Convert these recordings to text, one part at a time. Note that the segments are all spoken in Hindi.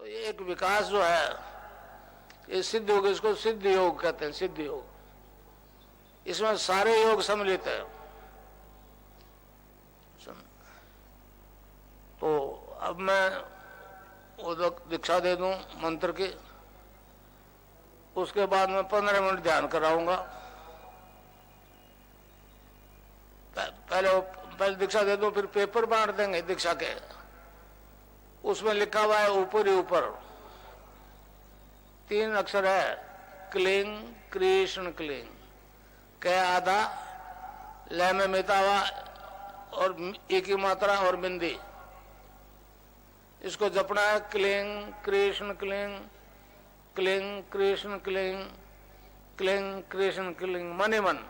तो ये एक विकास जो है ये सिद्ध योग, इसको सिद्ध योग कहते हैं, सिद्ध योग। इसमें सारे योग सम्मिलित है। तो अब मैं वो दीक्षा दे दूं मंत्र की, उसके बाद मैं 15 मिनट ध्यान कराऊंगा। पहले दीक्षा दे दूं, फिर पेपर बांट देंगे दीक्षा के। उसमें लिखा हुआ है ऊपर ही ऊपर 3 अक्षर है, क्लिंग कृष्ण क्लिंग, क आधा, लय में मिटा हुआ और ई की मात्रा और बिंदी। इसको जपना है cling Krishna cling, cling Krishna cling, cling Krishna cling, मन ही मन।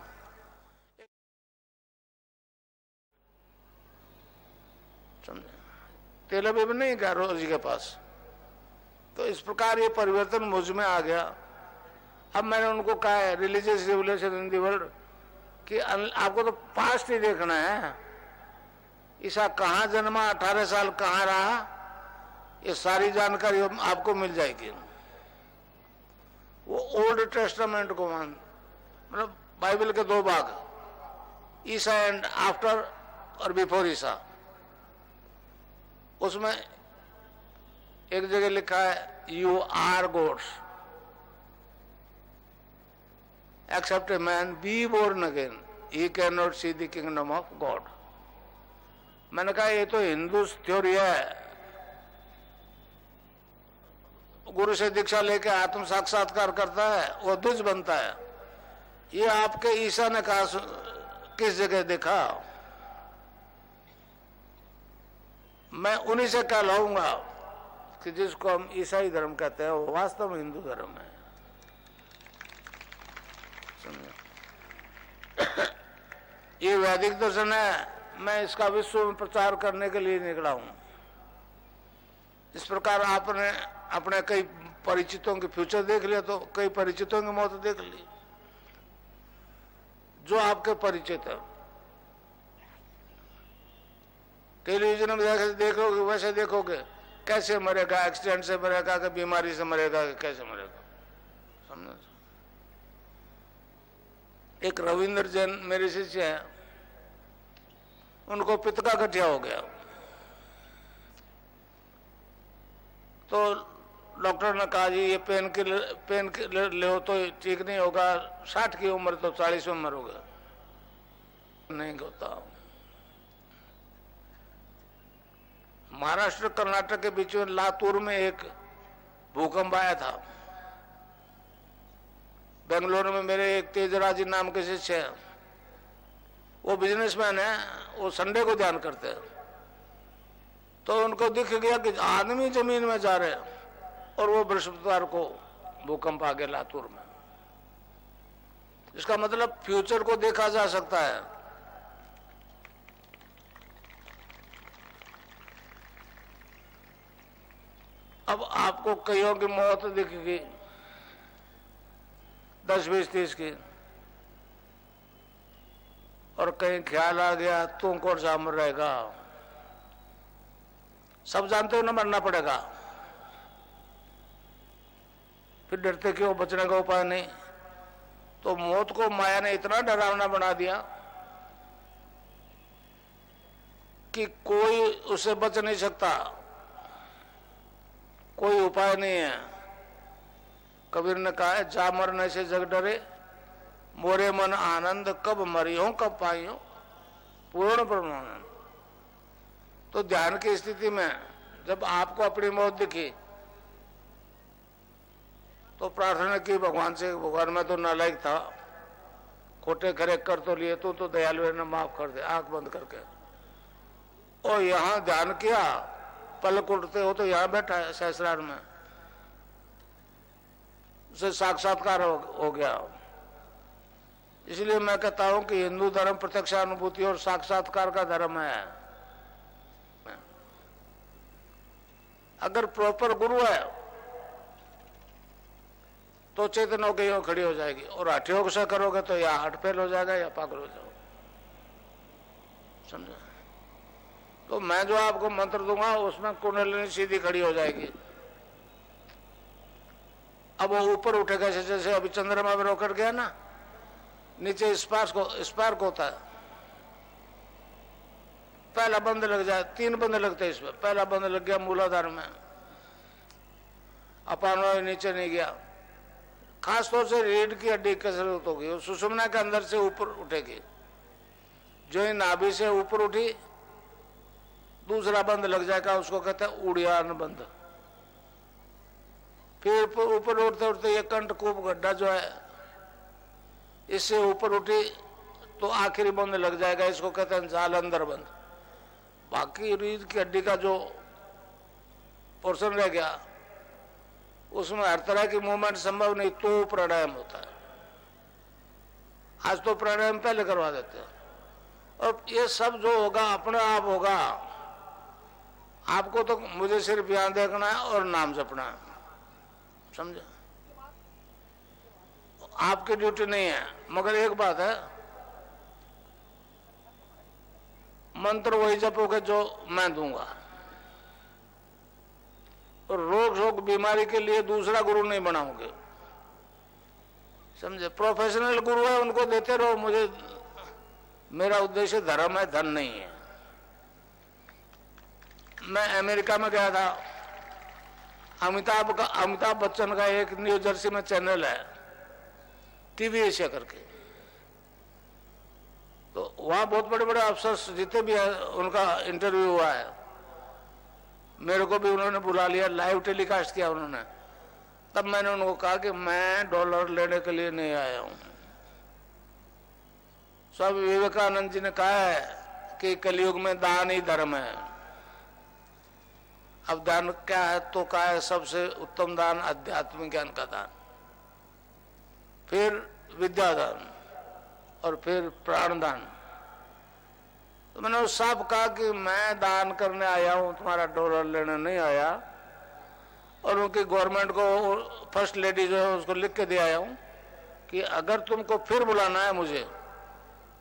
समझे? तेल अभी नहीं गया रोज जी के पास। तो इस प्रकार ये परिवर्तन मुझ में आ गया। अब मैंने उनको कहा है religious revolution in the world कि आपको तो पास्ट ही देखना है। ईसा कहाँ जन्मा, 18 साल कहाँ रहा, ये सारी जानकारी आपको मिल जाएगी। वो ओल्ड टेस्टामेंट को मतलब बाइबल के 2 भाग, ईसा एंड आफ्टर और बिफोर ईसा। उसमें एक जगह लिखा है you are gods except a man be born again he can not see the kingdom of God. मैंने कहा ये तो हिंदू थ्योरी है, गुरु से दीक्षा लेके आत्म साक्षात्कार करता है वो द्विज बनता है। ये आपके ईसा ने कहा, किस जगह देखा? मैं उन्हीं से कहलाऊंगा कि जिसको हम ईसाई धर्म कहते हैं वो वास्तव में हिंदू धर्म है। ये वैदिक दर्शन है, मैं इसका विश्व में प्रचार करने के लिए निकला हूं। इस प्रकार आपने अपने कई परिचितों के फ्यूचर देख लिया, तो कई परिचितों की मौत देख ली। जो आपके परिचित है टेलीविजन में देखोगे वैसे देखोगे, कैसे मरेगा, एक्सीडेंट से मरेगा कि बीमारी से मरेगा कि कैसे मरेगा, समझे? एक रविंद्र जैन मेरे शिष्य हैं, उनको पित्त का गठिया हो गया। तो डॉक्टर ने कहा जी ये पेन किलर ले तो ठीक नहीं होगा, 60 की उम्र तो 40 में मरोगे। नहीं होता। महाराष्ट्र कर्नाटक के बीच में लातूर में एक भूकंप आया था। बेंगलोर में मेरे एक तेजराज नाम के शिष्य हैं, वो बिजनेसमैन है, वो संडे को ध्यान करते हैं। तो उनको दिख गया कि आदमी जमीन में जा रहे हैं और वो बृहस्पतिवार को भूकंप आ गया लातूर में। इसका मतलब फ्यूचर को देखा जा सकता है। अब आपको कईयों की मौत दिखेगी 10, 20, 30 की, और कहीं ख्याल आ गया तू कौन सा अमर रहेगा। सब जानते हो ना मरना पड़ेगा, फिर डरते क्यों, बचने का उपाय नहीं। तो मौत को माया ने इतना डरावना बना दिया कि कोई उससे बच नहीं सकता, कोई उपाय नहीं है। कबीर ने कहा है जा मरने से जग डरे, मोरे मन आनंद कब मरियो कब पाइयो पूर्ण ब्रह्मानंद। तो ध्यान की स्थिति में जब आपको अपनी मौत दिखी तो प्रार्थना की भगवान से, भगवान में तो नालायक था, खोटे खरे कर तो लिए, तो दयालु है ना, माफ कर दे, आंख बंद करके। और यहां ध्यान किया, पलक उठते हो तो यहां बैठा है सहस्रार में, उसे साक्षात्कार हो गया। इसलिए मैं कहता हूं कि हिंदू धर्म प्रत्यक्षानुभूति और साक्षात्कार का धर्म है। अगर प्रॉपर गुरु है तो चेतन होकर यूं खड़ी हो जाएगी, और हठयोग से करोगे तो या हार्ट फेल हो जाएगा या पागल हो जाओगे, समझे? तो मैं जो आपको मंत्र दूंगा उसमें कुंडलिनी सीधी खड़ी हो जाएगी, अब वो ऊपर उठेगा जैसे अभी चंद्रमा में रॉकेट गया ना, नीचे स्पार्क होता है। पहला बंद लग जाए, 3 बंद लगते हैं इसमें, पहला बंद लग गया मूलाधार में, अपान वायु नीचे नहीं गया। खास तौर से रीढ़ की हड्डी कसरत होगी, और सुषुम्ना के अंदर से ऊपर उठेगी। जो ही नाभि से ऊपर उठी, दूसरा बंद लग जाएगा, उसको कहते हैं उड़ियान बंद। फिर ऊपर उठते उठते ये कंठकूप गड्ढा जो है, इससे ऊपर उठी तो आखिरी बंद लग जाएगा, इसको कहते हैं जालंधर बंद। बाकी रीढ़ की हड्डी का जो पोर्शन रह गया, उसमें हर तरह की मूवमेंट संभव नहीं, तो प्राणायाम होता है। आज तो प्राणायाम पहले करवा देते हैं, और ये सब जो होगा अपने आप होगा। आपको तो मुझे सिर्फ यहां देखना है और नाम जपना है, समझे? आपकी ड्यूटी नहीं है। मगर एक बात है, मंत्र वही जपोगे जो मैं दूंगा। और रोग शोक बीमारी के लिए दूसरा गुरु नहीं बनाओगे, समझे? प्रोफेशनल गुरु है, उनको देते रहो। मेरा उद्देश्य धर्म है, धन नहीं है। मैं अमेरिका में गया था, अमिताभ बच्चन का एक न्यू जर्सी में चैनल है, टीवी एशिया करके। तो वहां बहुत बड़े बड़े अफसर जितने भी है, उनका इंटरव्यू हुआ है। मेरे को भी उन्होंने बुला लिया, लाइव टेलीकास्ट किया उन्होंने। तब मैंने उनको कहा कि मैं डॉलर लेने के लिए नहीं आया हूं। स्वामी विवेकानंद जी ने कहा है कि कलयुग में दान ही धर्म है। अब दान क्या है? तो क्या है? सबसे उत्तम दान आध्यात्मिक ज्ञान का दान, फिर विद्यादान, और फिर प्राणदान। तो मैंने उस साहब कहा कि मैं दान करने आया हूं, तुम्हारा डॉलर लेने नहीं आया। और उनकी गवर्नमेंट को, फर्स्ट लेडी जो है, उसको लिख के दे आया हूं कि अगर तुमको फिर बुलाना है मुझे,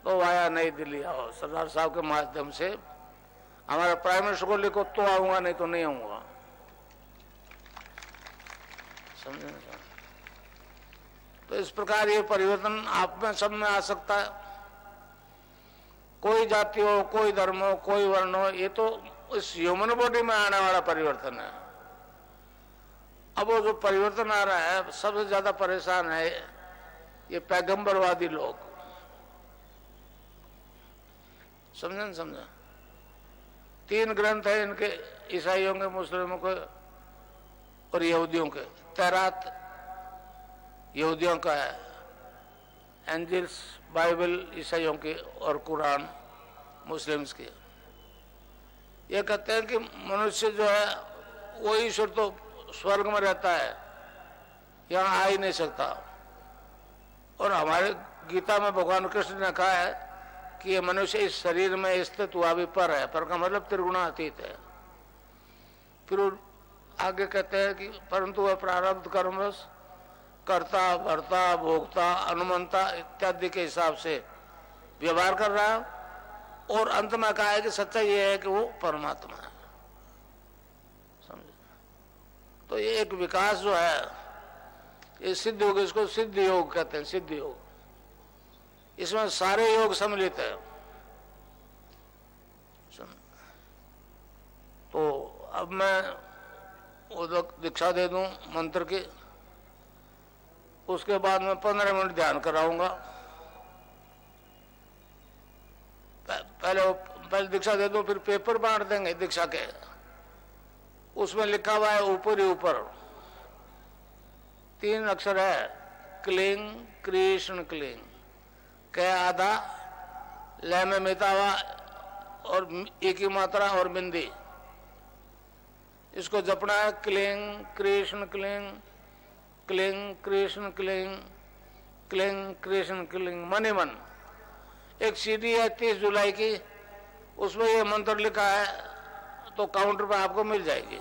तो वाया नई दिल्ली आओ, सरदार साहब के माध्यम से। हमारे प्राइम मिनिस्टर को लिखो तो आऊंगा, नहीं तो नहीं आऊंगा, समझे? तो इस प्रकार ये परिवर्तन आप में, सब में आ सकता है। कोई जाति हो, कोई धर्म हो, कोई वर्ण हो, ये तो इस ह्यूमन बॉडी में आने वाला परिवर्तन है। अब वो जो परिवर्तन आ रहा है, सबसे ज्यादा परेशान है ये पैगंबरवादी लोग, समझे? समझा? 3 ग्रंथ है इनके, ईसाइयों के, मुस्लिमों के और यहूदियों के। तौरात यहूदियों का है, एंजिल्स बाइबल ईसाइयों की, और कुरान मुस्लिम्स की। ये कहते हैं कि मनुष्य जो है वो ईश्वर तो स्वर्ग में रहता है, यहाँ आ ही नहीं सकता। और हमारे गीता में भगवान कृष्ण ने कहा है कि ये मनुष्य इस शरीर में स्थित हुआ भी पर है, पर का मतलब त्रिगुणातीत है। फिर आगे कहते हैं कि परंतु वह प्रारब्ध कर्मवश कर्ता, भर्ता, भोक्ता, अनुमंता इत्यादि के हिसाब से व्यवहार कर रहा है। और अंत में कहा है कि सच्चाई ये है कि वो परमात्मा है, समझे? तो ये एक विकास जो है, ये सिद्ध योग, इसको सिद्ध योग कहते हैं, सिद्ध योग। इसमें सारे योग सम्मिलित है। तो अब मैं उदक दीक्षा दे दूं मंत्र की, उसके बाद मैं 15 मिनट ध्यान कराऊंगा। पहले दीक्षा दे दूं, फिर पेपर बांट देंगे दीक्षा के। उसमें लिखा हुआ है ऊपर ही ऊपर 3 अक्षर है, क्लिंग कृष्ण क्लिंग। क आधा, ल में मितावा और ई की मात्रा और बिंदी। इसको जपना है, cling Krishna cling, cling Krishna cling, cling Krishna cling, मन ही मन। एक सीडी है 30 जुलाई की, उसमें ये मंत्र लिखा है, तो काउंटर पर आपको मिल जाएगी।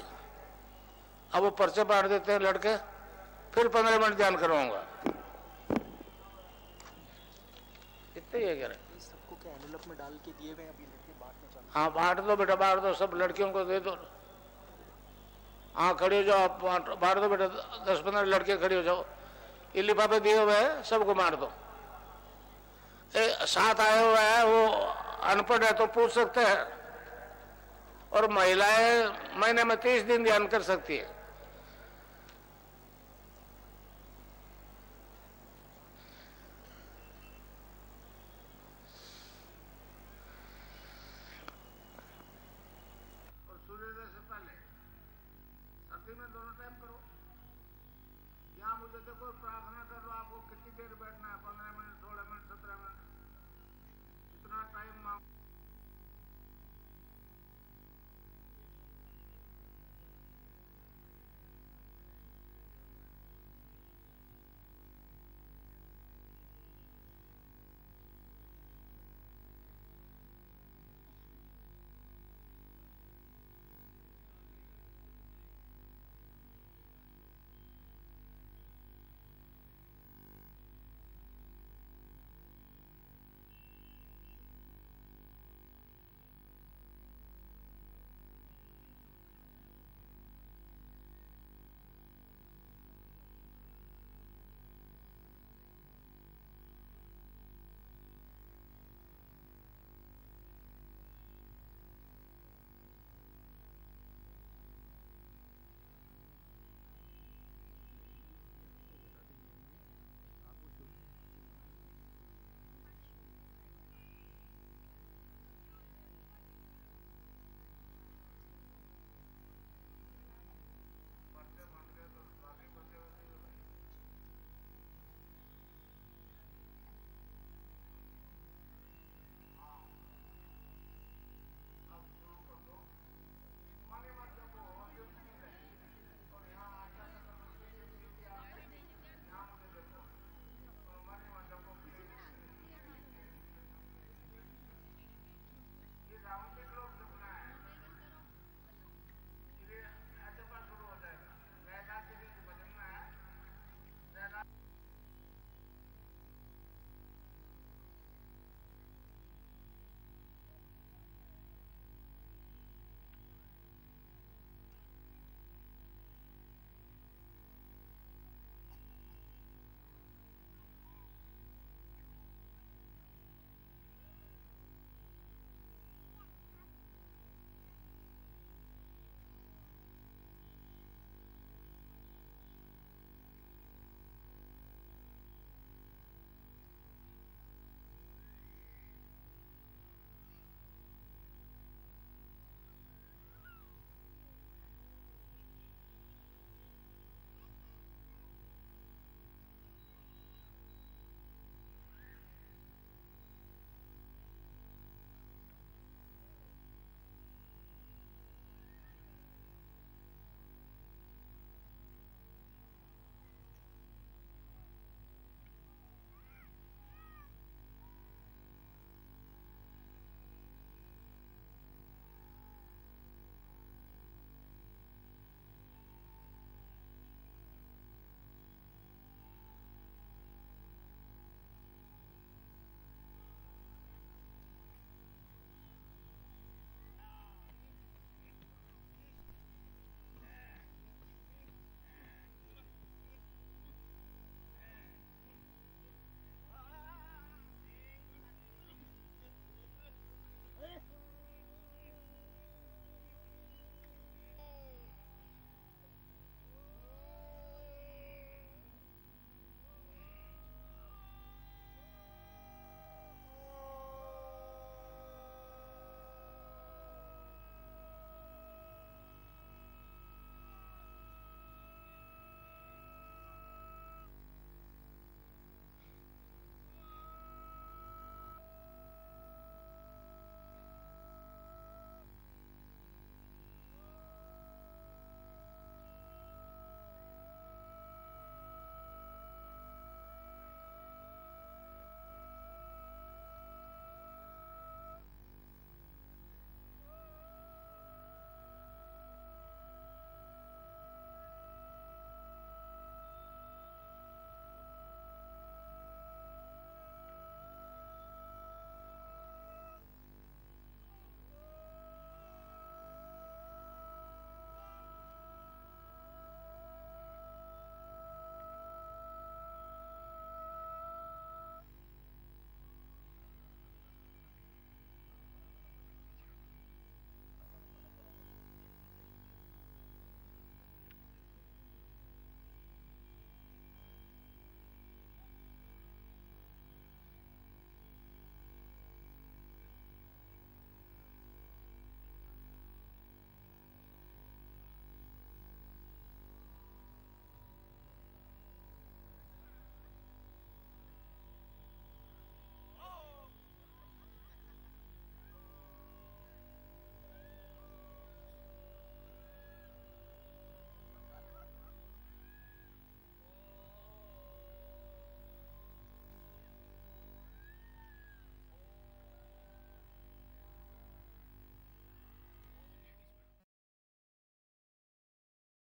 अब वो पर्चे बांट देते हैं लड़के, फिर 15 मिनट ध्यान करवाऊंगा। इतना ही है क्या? सबको क्या एनवेलप में डाल के दिए गए, अभी लड़के बांटने चालू। हाँ बांट दो बेटा, बांट दो, सब लड़कियों को दे दो। हाँ खड़े हो जाओ, आप मार दो बेटा, 10-15 लड़के खड़े हो जाओ, ये लिफाफे दिए हुए हैं सबको मार दो। साथ आए हुए हैं वो अनपढ़ है तो पूछ सकते हैं, और महिलाएं महीने में 30 दिन ध्यान कर सकती है। और सूर्योदय से पहले सर्दी में दोनों टाइम करो। यहाँ मुझे देखो प्रार्थना कर लो, आपको कितनी देर बैठना है, 15 मिनट